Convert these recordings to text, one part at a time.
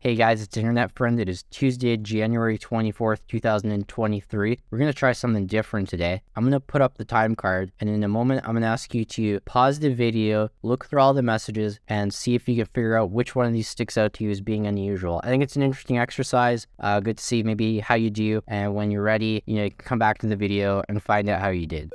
Hey guys, it's Internet Friend. It is Tuesday, January 24th, 2023. We're going to try something different today. I'm going to put up the time card, and in a moment, I'm going to ask you to pause the video, look through all the messages, and see if you can figure out which one of these sticks out to you as being unusual. I think it's an interesting exercise. Good to see maybe how you do, and when you're ready, you can come back to the video and find out how you did.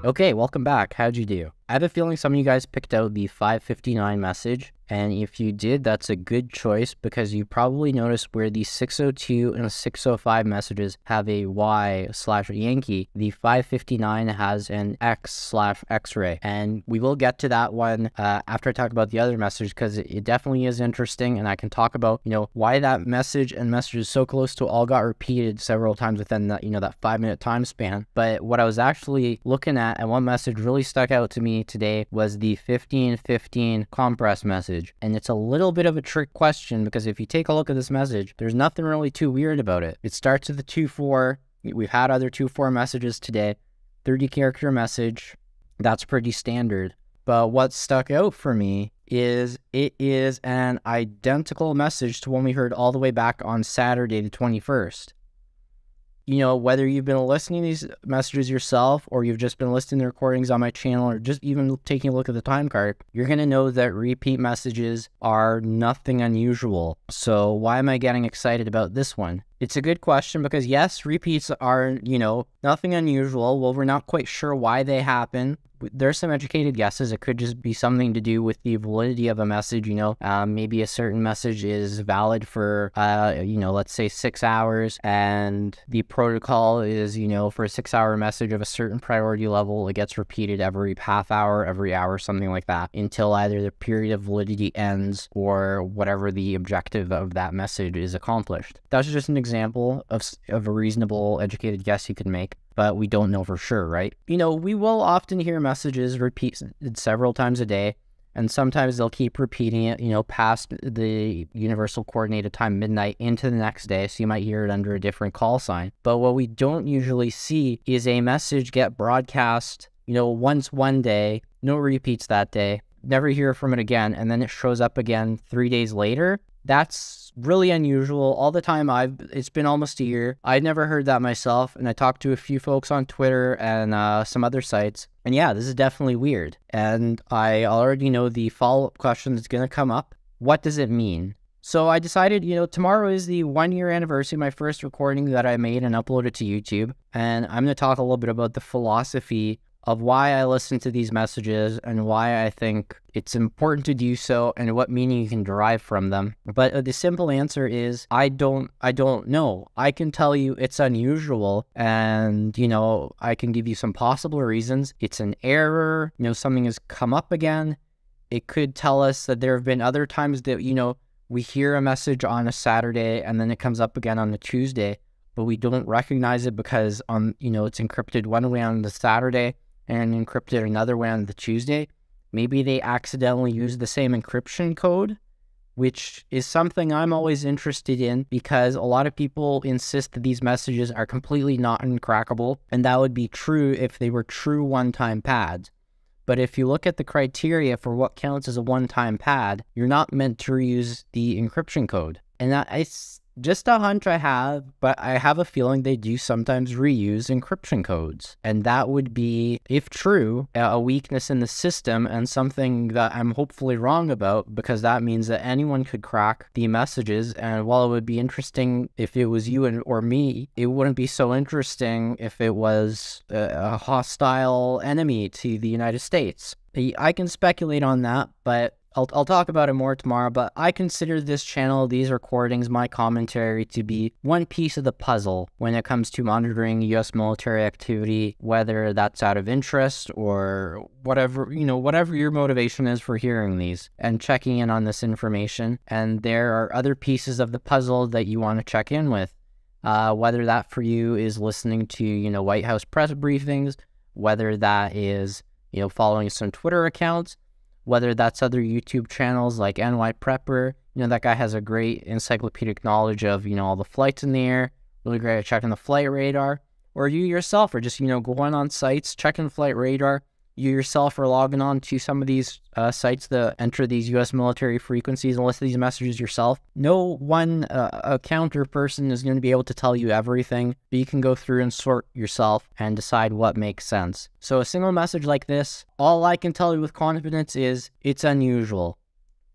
Okay, welcome back. How'd you do? I have a feeling some of you guys picked out the 559 message, and if you did, that's a good choice because you probably noticed where the 602 and 605 messages have a Y/Yankee, the 559 has an X/X-ray, and we will get to that one after I talk about the other message because it definitely is interesting, and I can talk about, why that message and messages so close to all got repeated several times within that, that 5-minute time span. But what I was actually looking at, and one message really stuck out to me today, was the 1515 compress message. And it's a little bit of a trick question because if you take a look at this message, there's nothing really too weird about it. It starts with the 2-4. We've had other 2-4 messages today. 30-character message. That's pretty standard. But what stuck out for me is it is an identical message to one we heard all the way back on Saturday the 21st. Whether you've been listening to these messages yourself or you've just been listening to recordings on my channel or just even taking a look at the time card, you're going to know that repeat messages are nothing unusual. So why am I getting excited about this one? It's a good question because yes, repeats are, nothing unusual. Well, we're not quite sure why they happen. There's some educated guesses. It could just be something to do with the validity of a message, maybe a certain message is valid for, let's say 6 hours, and the protocol is, for a 6-hour message of a certain priority level, it gets repeated every half hour, every hour, something like that, until either the period of validity ends or whatever the objective of that message is accomplished. That's just an example of a reasonable educated guess you could make. But we don't know for sure, right? We will often hear messages repeated several times a day, and sometimes they'll keep repeating it, past the universal coordinated time, midnight, into the next day, so you might hear it under a different call sign. But what we don't usually see is a message get broadcast, once one day, no repeats that day, never hear from it again, and then it shows up again 3 days later. That's really unusual. All the time it's been almost a year. I'd never heard that myself, and I talked to a few folks on Twitter and some other sites. And yeah, this is definitely weird. And I already know the follow-up question that's going to come up. What does it mean? So I decided, tomorrow is the 1-year anniversary of my first recording that I made and uploaded to YouTube. And I'm going to talk a little bit about the philosophy of why I listen to these messages and why I think it's important to do so and what meaning you can derive from them. But the simple answer is I don't know. I can tell you it's unusual and, I can give you some possible reasons. It's an error, something has come up again. It could tell us that there have been other times that, we hear a message on a Saturday and then it comes up again on a Tuesday, but we don't recognize it because it's encrypted one way on the Saturday and encrypted another way on the Tuesday. Maybe they accidentally use the same encryption code, which is something I'm always interested in because a lot of people insist that these messages are completely not uncrackable, and that would be true if they were true one-time pads. But if you look at the criteria for what counts as a one-time pad, you're not meant to reuse the encryption code. And it's just a hunch I have, but I have a feeling they do sometimes reuse encryption codes. And that would be, if true, a weakness in the system and something that I'm hopefully wrong about, because that means that anyone could crack the messages. And while it would be interesting if it was you or me, it wouldn't be so interesting if it was a hostile enemy to the United States. I can speculate on that, but I'll talk about it more tomorrow, but I consider this channel, these recordings, my commentary to be one piece of the puzzle when it comes to monitoring U.S. military activity, whether that's out of interest or whatever, whatever your motivation is for hearing these and checking in on this information. And there are other pieces of the puzzle that you want to check in with, whether that for you is listening to, White House press briefings, whether that is, following some Twitter accounts, whether that's other YouTube channels like NY Prepper. That guy has a great encyclopedic knowledge of, all the flights in the air, really great at checking the flight radar, or you yourself are just, going on sites, checking flight radar. You yourself are logging on to some of these sites that enter these U.S. military frequencies and listen to these messages yourself. No one account or person is going to be able to tell you everything, but you can go through and sort yourself and decide what makes sense. So a single message like this, all I can tell you with confidence is it's unusual.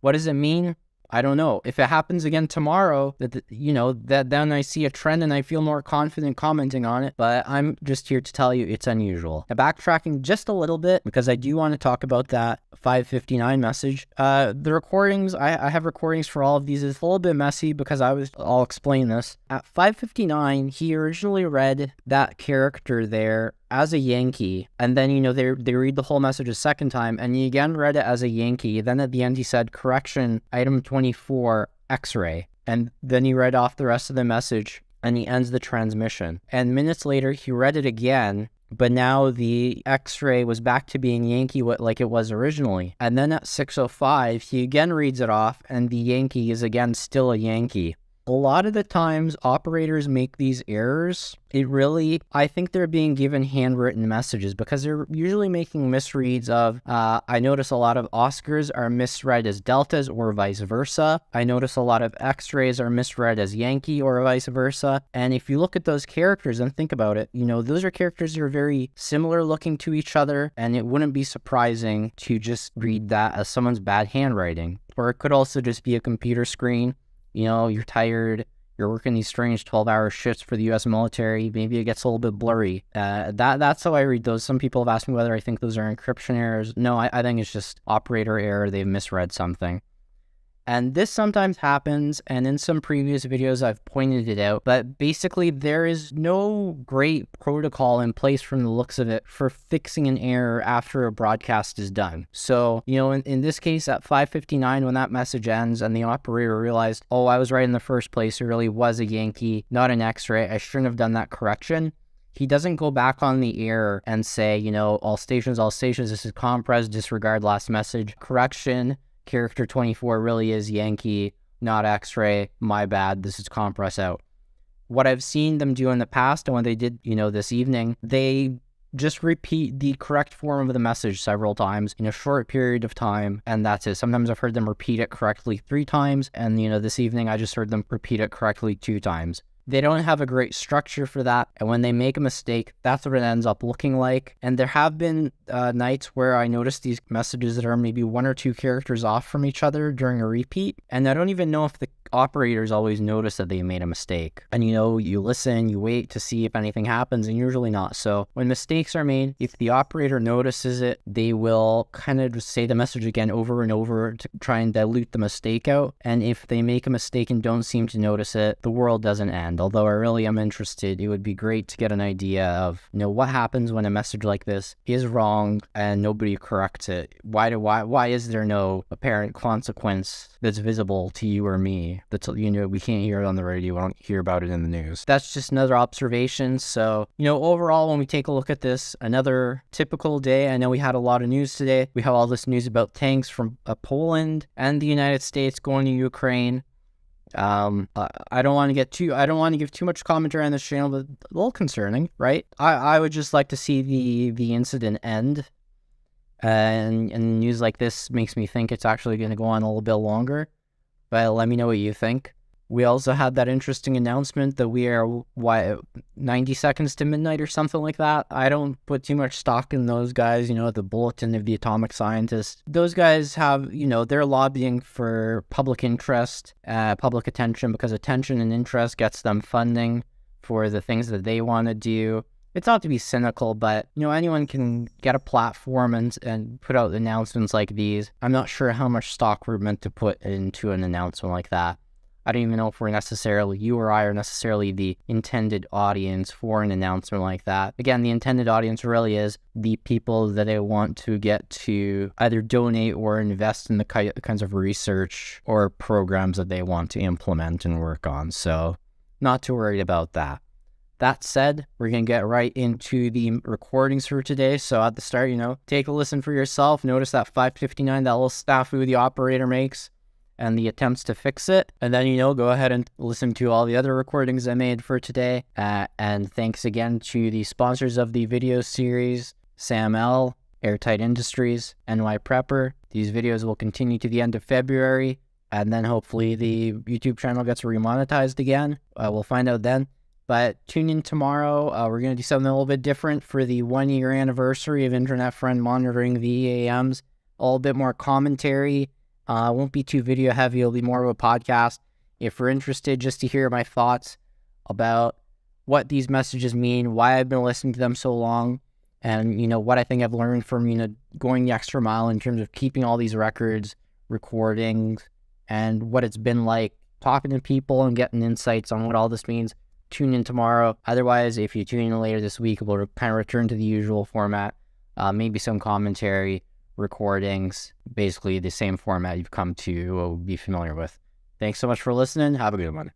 What does it mean? I don't know. If it happens again tomorrow, then I see a trend and I feel more confident commenting on it, but I'm just here to tell you it's unusual. Now, backtracking just a little bit, because I do want to talk about that 559 message. The recordings, I have recordings for all of these. It's a little bit messy because I'll explain this. At 559, he originally read that character there as a Yankee, and then, they read the whole message a second time, and he again read it as a Yankee. Then at the end, he said, correction, item 24, X-ray. And then he read off the rest of the message, and he ends the transmission. And minutes later, he read it again, but now the X-ray was back to being Yankee like it was originally. And then at 6:05, he again reads it off, and the Yankee is again still a Yankee. A lot of the times, operators make these errors. I think they're being given handwritten messages because they're usually making misreads of, I notice a lot of Oscars are misread as Deltas or vice versa. I notice a lot of X-rays are misread as Yankee or vice versa. And if you look at those characters and think about it, those are characters that are very similar looking to each other, and it wouldn't be surprising to just read that as someone's bad handwriting. Or it could also just be a computer screen. You're tired, you're working these strange 12-hour shifts for the U.S. military, maybe it gets a little bit blurry. That's how I read those. Some people have asked me whether I think those are encryption errors. No, I think it's just operator error. They've misread something. And this sometimes happens, and in some previous videos I've pointed it out, but basically there is no great protocol in place from the looks of it for fixing an error after a broadcast is done. So, in this case at 5:59 when that message ends and the operator realized, oh, I was right in the first place, it really was a Yankee, not an X-ray, I shouldn't have done that correction. He doesn't go back on the error and say, all stations, this is compress, disregard last message, correction. Character 24 really is Yankee, not X-ray, my bad, this is compress out. What I've seen them do in the past, and when they did, this evening, they just repeat the correct form of the message several times in a short period of time, and that's it. Sometimes I've heard them repeat it correctly 3 times, and, this evening I just heard them repeat it correctly 2 times. They don't have a great structure for that, and when they make a mistake, that's what it ends up looking like. And there have been nights where I noticed these messages that are maybe 1 or 2 characters off from each other during a repeat, and I don't even know if the operators always notice that they made a mistake. And you listen, you wait to see if anything happens, and usually not. So when mistakes are made, if the operator notices it, they will kind of just say the message again over and over to try and dilute the mistake out. And if they make a mistake and don't seem to notice it, the world doesn't end. Although I really am interested, it would be great to get an idea of, what happens when a message like this is wrong and nobody corrects it. Why is there no apparent consequence that's visible to you or me? That's, we can't hear it on the radio, we don't hear about it in the news. That's just another observation. So, overall, when we take a look at this, another typical day. I know we had a lot of news today. We have all this news about tanks from Poland and the United States going to Ukraine. I don't want to give too much commentary on this channel, but a little concerning, right? I would just like to see the incident end. And news like this makes me think it's actually going to go on a little bit longer. But let me know what you think. We also had that interesting announcement that we are, 90 seconds to midnight or something like that. I don't put too much stock in those guys, the Bulletin of the Atomic Scientists. Those guys have, they're lobbying for public interest, public attention, because attention and interest gets them funding for the things that they want to do. it's not to be cynical, but, you know, anyone can get a platform and put out announcements like these. I'm not sure how much stock we're meant to put into an announcement like that. I don't even know if we're necessarily, you or I are necessarily the intended audience for an announcement like that. Again, the intended audience really is the people that they want to get to either donate or invest in the kinds of research or programs that they want to implement and work on. So not too worried about that. That said, we're going to get right into the recordings for today. So at the start, you know, take a listen for yourself. Notice that 559, that little snafu the operator makes and the attempts to fix it. And then, you know, go ahead and listen to all the other recordings I made for today. And thanks again to the sponsors of the video series, SAML, Airtight Industries, NY Prepper. These videos will continue to the end of February. And then hopefully the YouTube channel gets remonetized again. We'll find out then. But tune in tomorrow. We're going to do something a little bit different for the 1-year anniversary of Internet Friend monitoring the EAMs. A little bit more commentary. It won't be too video heavy. It'll be more of a podcast. If you're interested just to hear my thoughts about what these messages mean, why I've been listening to them so long, and, you know, what I think I've learned from, you know, going the extra mile in terms of keeping all these records, recordings, and what it's been like talking to people and getting insights on what all this means, tune in tomorrow. Otherwise, if you tune in later this week, we'll kind of return to the usual format, maybe some commentary, recordings, basically the same format you've come to be familiar with. Thanks so much for listening. Have a good one.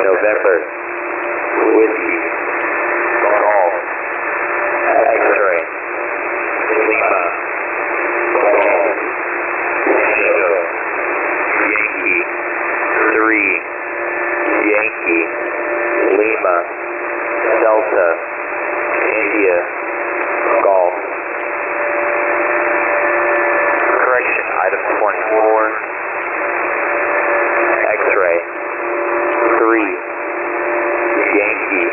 November, Whiskey, Golf, X-Ray, Lima, Golf, Tango, Yankee, 3, Yankee, Lima, Delta, India, Golf. Correction, item 24, X-Ray, 3, Yankee,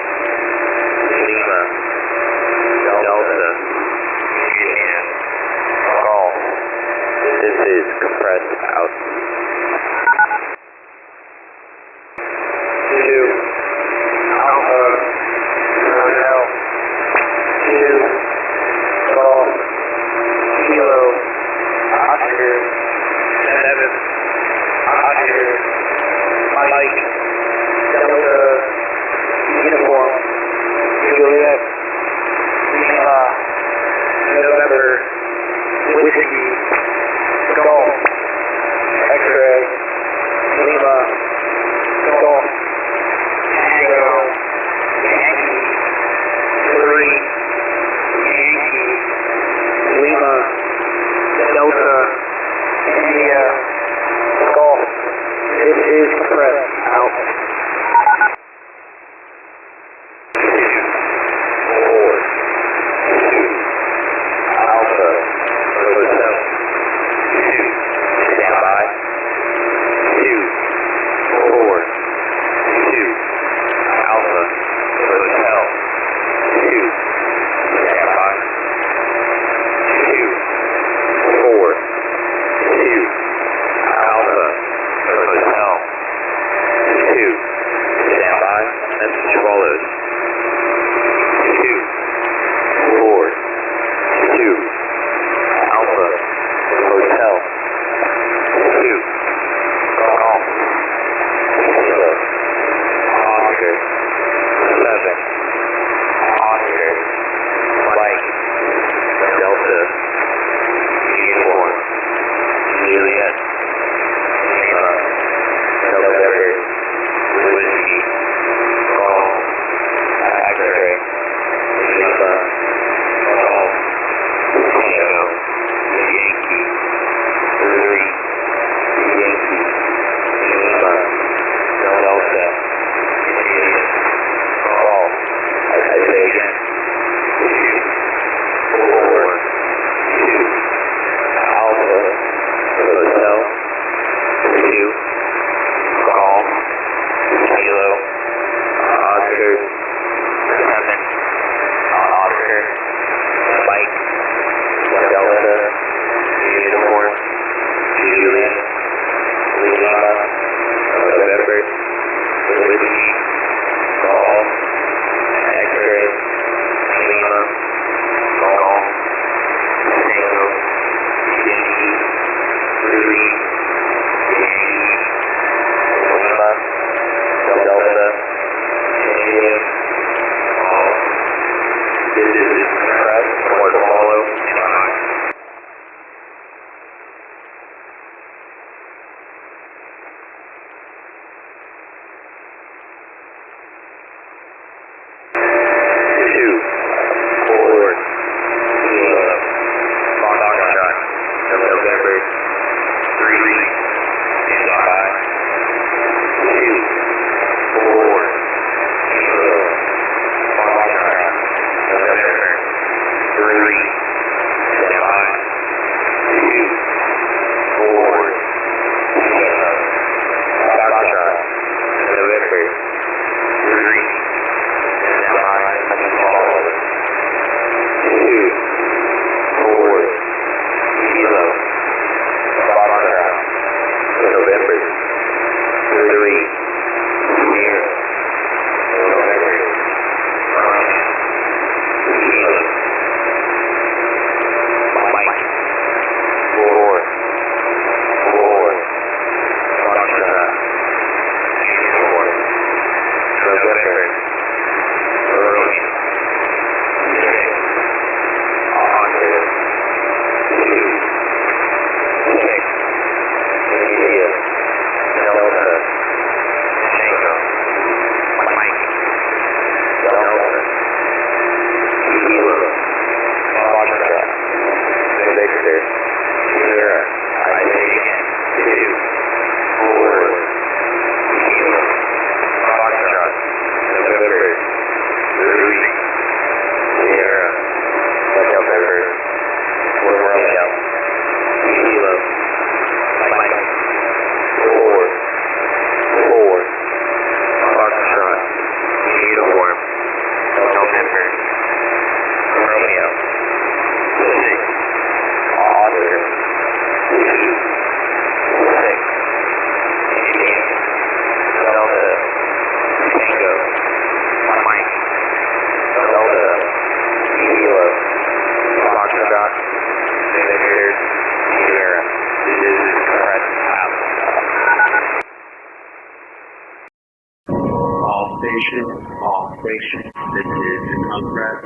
Station, this is compress,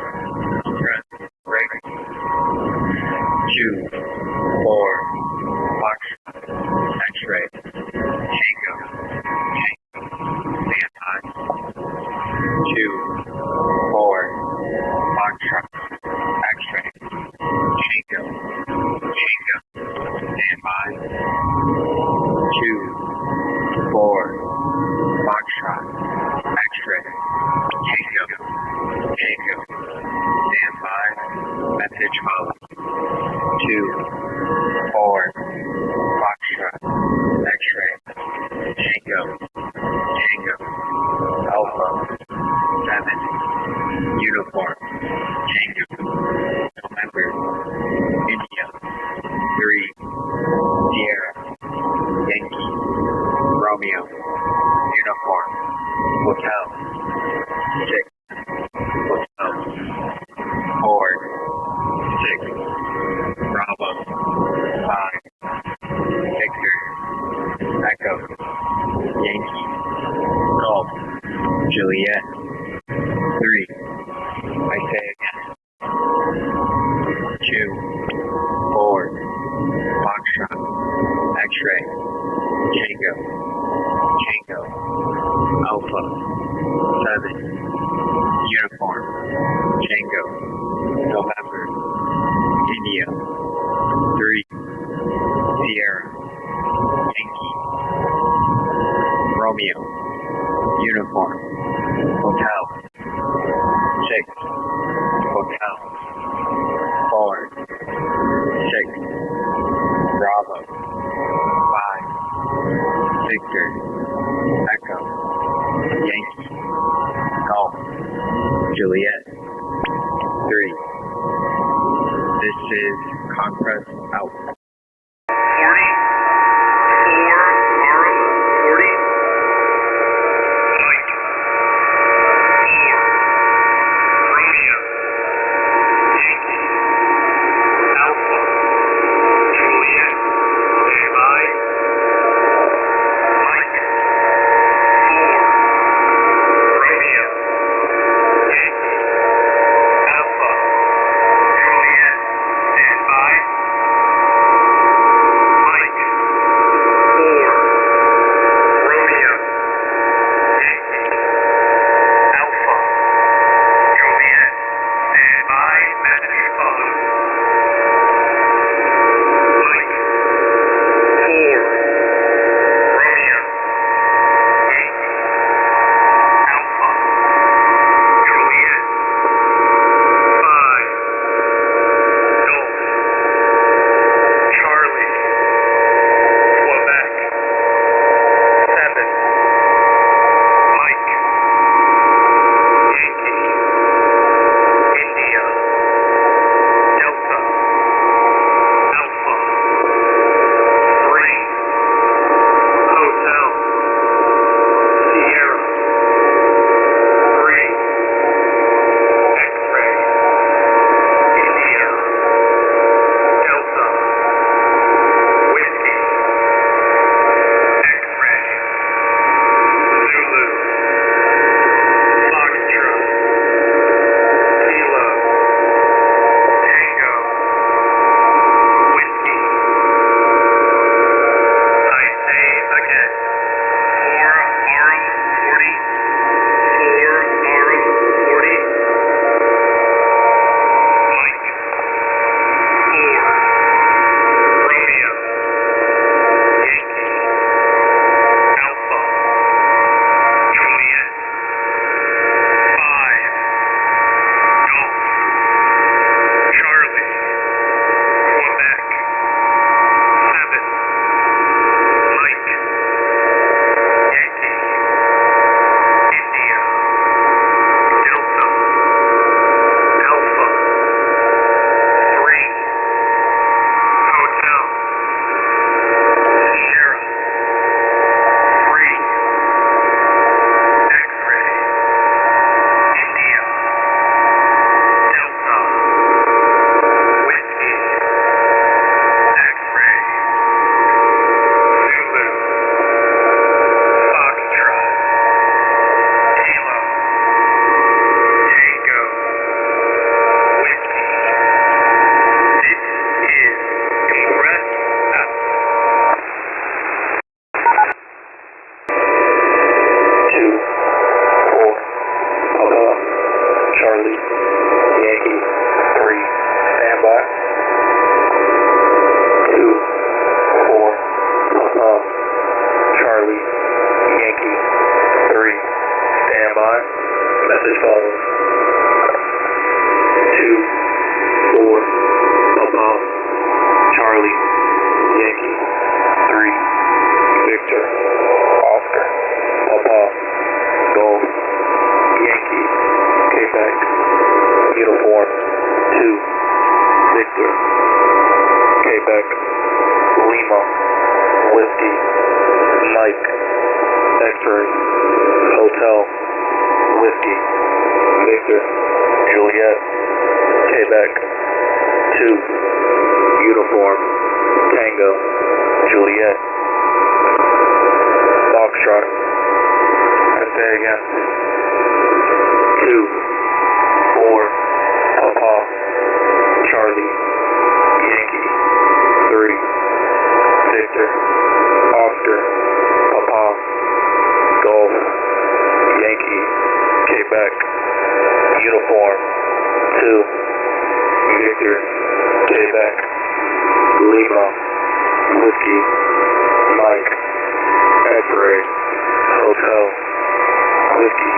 break, 2, 4, box, X-ray, Tango, stand by, 2, 4, box, X-ray, Tango, stand by, 2, 4, box, X-ray, Tango, stand by, message follow, 2, 4, Foxtrot, X-ray, Tango, Alpha, 7, uniform, Tango, November, India, 3, Sierra, Yankee, Romeo, uniform, hotel, 6, hotel, 4, 6, Bravo, 5, Victor, Echo, Yankee, Golf, Juliet, 3, I say again, 2, 4, Foxtrot, X-ray, Tango, Alpha, 7, uniform, Tango, November, India, 3, Sierra, Yankee, Romeo, uniform, hotel, 6, hotel, 4, 6, Bravo, 5, Victor, Echo, Yankee, Golf, Juliet, 3. This is Compress out. 40, 4, Arm, 40, Mike, 4, Romeo, Yankee, Alpha, Juliet, standby, Mike, 4, Romeo, Yankee, Alpha, Juliet, standby, Message follows. 2, 4, Papa, Charlie, Yankee, 3, Victor, Oscar, Papa, Golf, Yankee, Quebec, Uniform, 2, Victor, Quebec, Lima, Whiskey, Mike, X-Ray, Hotel, Whiskey, Victor, Juliet, Quebec, 2, Uniform, Tango, Juliet, Foxtrot, I say again, 2, 4, Papa, Charlie, Yankee, 3, Victor, Oscar, Papa, Golf, Yankee, Quebec, Uniform, 2, Victor, Quebec, Lima, Whiskey, Mike, X-Ray, Hotel, Whiskey,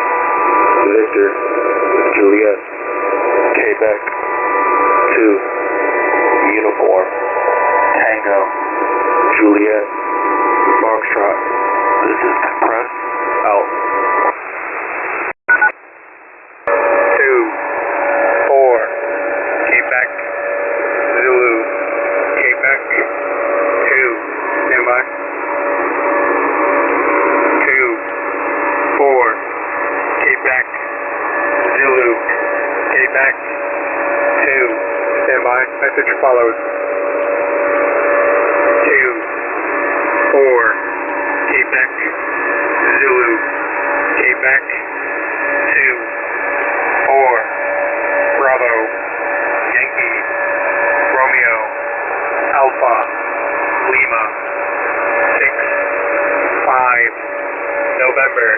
Victor, Juliet, Quebec, 2, Uniform, Tango, Juliet, Foxtrot. This is Compress, out. 2, 4, Quebec, Zulu, Quebec, 2, standby. 2, 4, Quebec, Zulu, Quebec, 2, standby. Message follows. 2, 4, Quebec, Zulu, Quebec, 2, 4, Bravo, Yankee, Romeo, Alpha, Lima, 6, 5, November,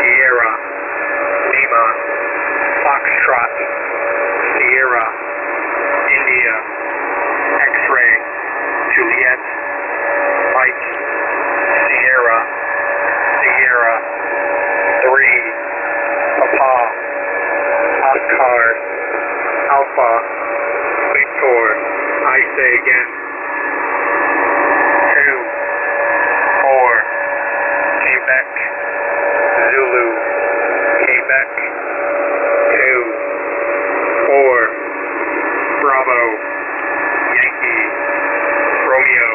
Sierra, Lima, Foxtrot, Sierra, India, X-Ray, Juliet, Mike, Sierra, Sierra, 3, Papa, Oscar, Alpha, Victor, I say again, 2, 4, Quebec, Zulu, Quebec, 2, 4, Bravo, Yankee, Romeo,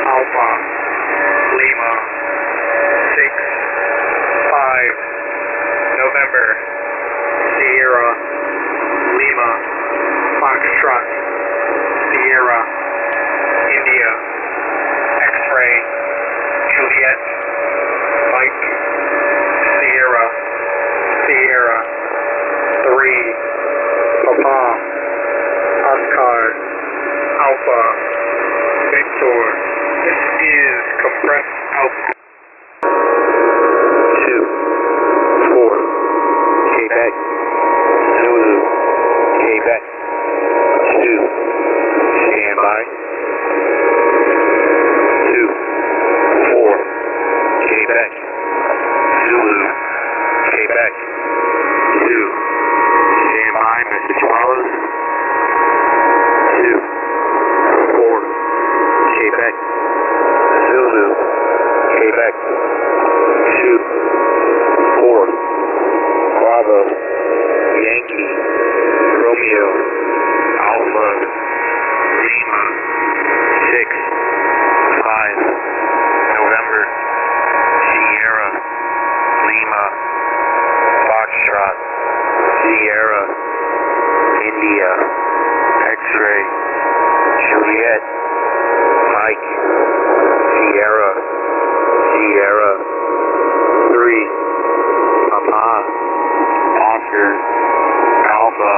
Alpha, Lima, 6, 5, November, Sierra, Lima, Foxtrot, Sierra, India, X-Ray, Juliet, Mike, Sierra, Sierra, 3, Papa, Oscar, Alpha, Victor. This is Compressed Out. 2, 4, Quebec, Zulu, Quebec, 2, standby. 2, 4, Quebec, Zulu, Quebec, 2, standby. Message follows. 2, 4, Quebec, Zulu, Quebec, 2, 4, Bravo, Yankee, Romeo, Alpha, Lima, 6, 5, November, Sierra, Lima, Foxtrot, Sierra, India, X-Ray, Juliet, Mike, Sierra, Sierra, 3, Papa, Oscar, Alpha,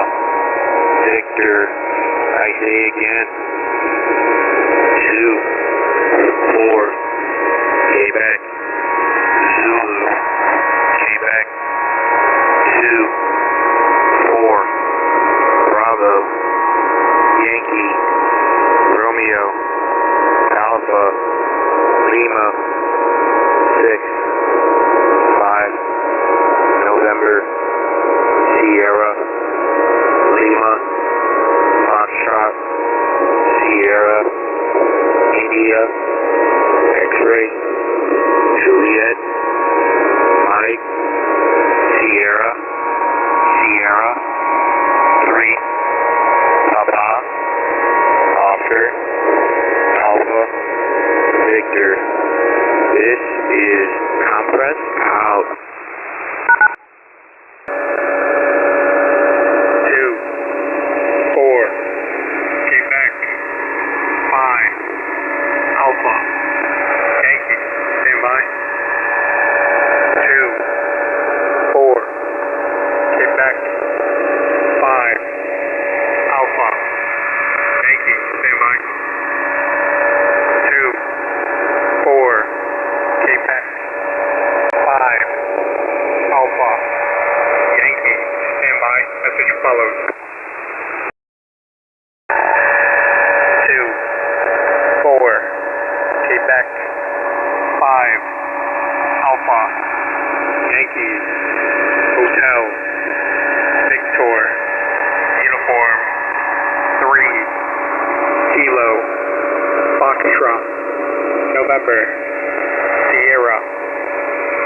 Victor, I say again, 2, 4, Quebec, Zulu, Quebec, 2, 4, Bravo, Yankee, Romeo, Alpha, Lima, 6, 5, November, is compress out. 2, 4, Quebec, 5, Alpha, Yankee, stand by. 2, 4, Quebec, 5, Alpha, Yankee, stand by. 2, 4, Quebec, 5, Alpha, Yankee, stand by. Message follows. 2, 4, Quebec, 5, Alpha, Yankees, Hotel, Victor, Uniform, 3, Kilo, Foxtrot, November, Sierra,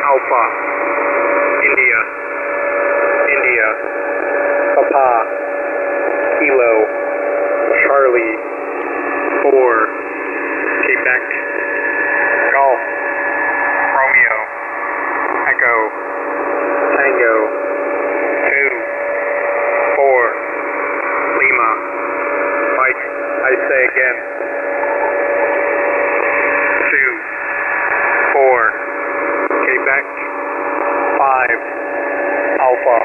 Alpha, India, India, Papa, Kilo, Charlie, 4, Quebec, Golf, Romeo, Echo, Tango, 2, 4, Lima, Mike, I say again, 2, 4, Quebec, 5, Alpha,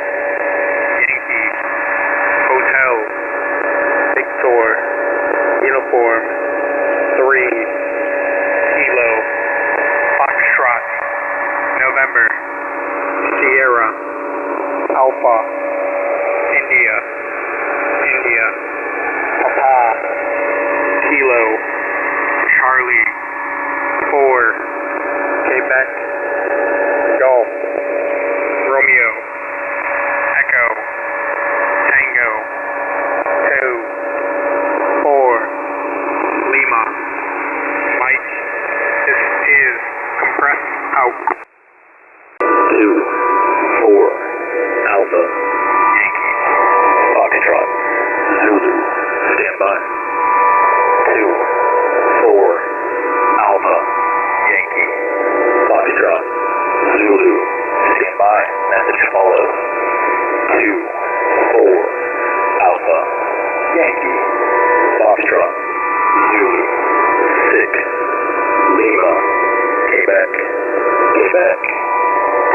Yankee, Hotel, Victor, Uniform, 3, Kilo, Foxtrot, November, Sierra, Alpha, India, India, Papa, Kilo, Charlie, 4, Quebec, Golf, Romeo, Echo, Tango, 2, 4, Lima, Mike, this is compress out. 2, 4, Alpha, Yankee, Foxtrot, Zulu, stand by. 2, 4, Alpha, Yankee, Foxtrot, Zulu, stand by. Message follows. 2, 4, Alpha, Yankee, Foxtrot, Zulu, 6, Lima, Quebec, Quebec,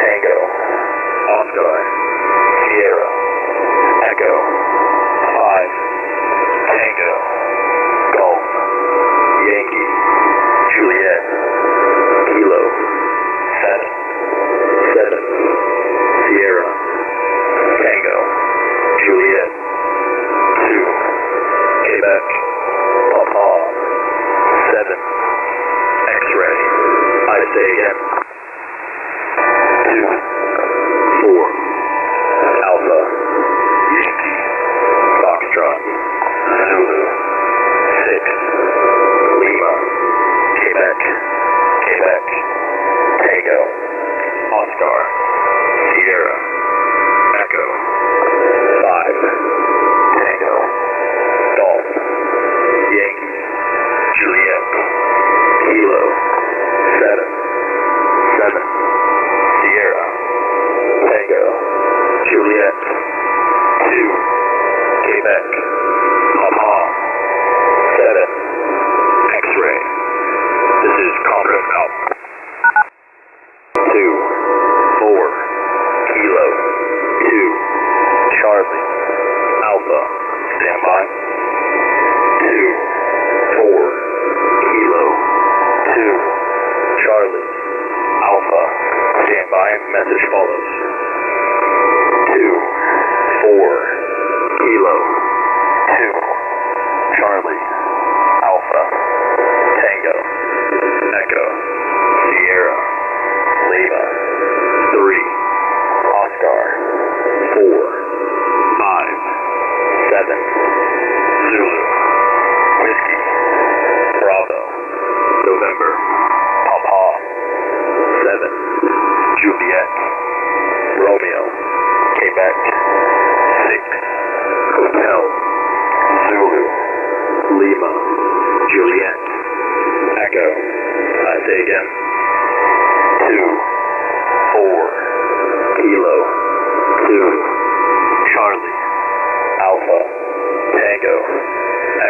Tango, Oscar, Sierra, Echo, 5, Tango, Golf, Yankee, Juliet, Kilo, 7, 7, Sierra, Tango, Juliet, 2, Quebec, Papa, 7, X-ray, I say again. 2, 4, Alpha, Yankee, Foxtrot, Zulu, 6, Lima, Quebec, Quebec, Tango, Oscar, Sierra, Echo, 5, Tango, Golf, Yankee, Juliet, Kilo, 7, 7, Sierra, Tango, Juliet, 2, Quebec, Papa, 7, X-ray. This is compress out. 2, 4, Kilo, 2, Charlie, Alpha, stand by. 2, 4, Kilo, 2, Charlie, Alpha, stand by. Message follows. 2, 4, Kilo, 2, Charlie, Alpha, Tango, Echo, Sierra, Lima, 3, Oscar, 4, 5, 7, Zulu, Whiskey, Bravo, November, Papa, 7, Juliet,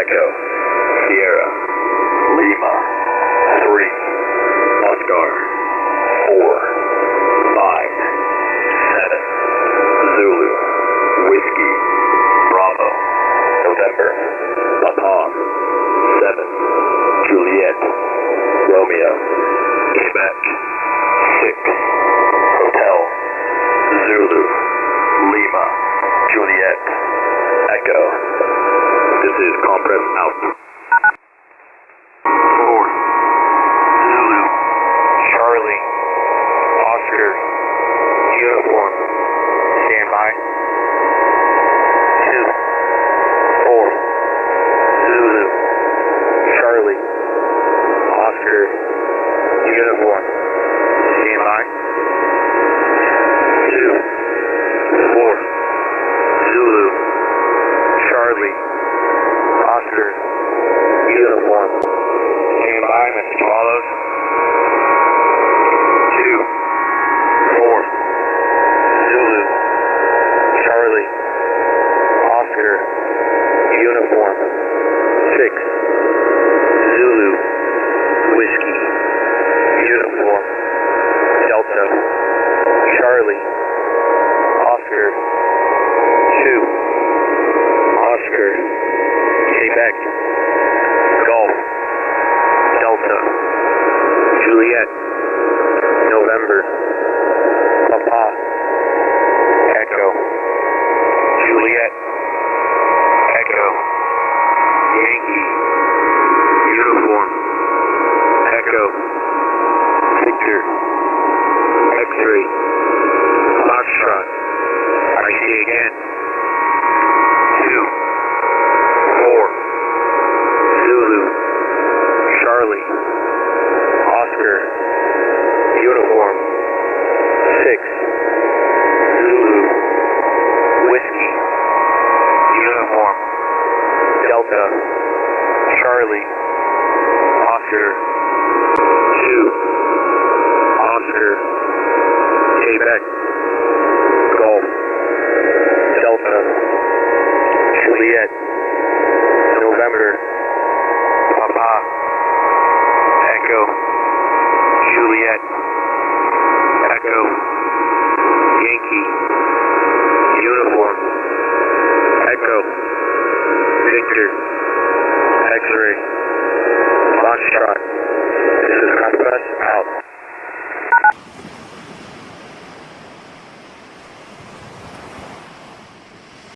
Echo, Sierra, Lima, 3, Oscar, 4, 5, 7, Zulu, Whiskey, Bravo, November, Papa, 7, Juliet, Romeo, Quebec, 6, Hotel, Zulu, Lima, Juliet, Echo. This is Compress out. 4, Zulu, Charlie, Oscar, uniform, stand by. 2, 4, Zulu, Charlie, Oscar, uniform, stand by. 2, 4, Zulu, Charlie, Oscar, uniform, stand by, message follows. 2, 4, Zulu, Charlie, Oscar, uniform, 6, Zulu, Whiskey, uniform, Delta, Charlie, Oscar, 2, Oscar, Quebec, Golf, Delta, Juliet, November, Papa, Echo, Juliet, Echo, Yankee, uniform, Echo, Victor, X-ray, Foxtrot, I say again,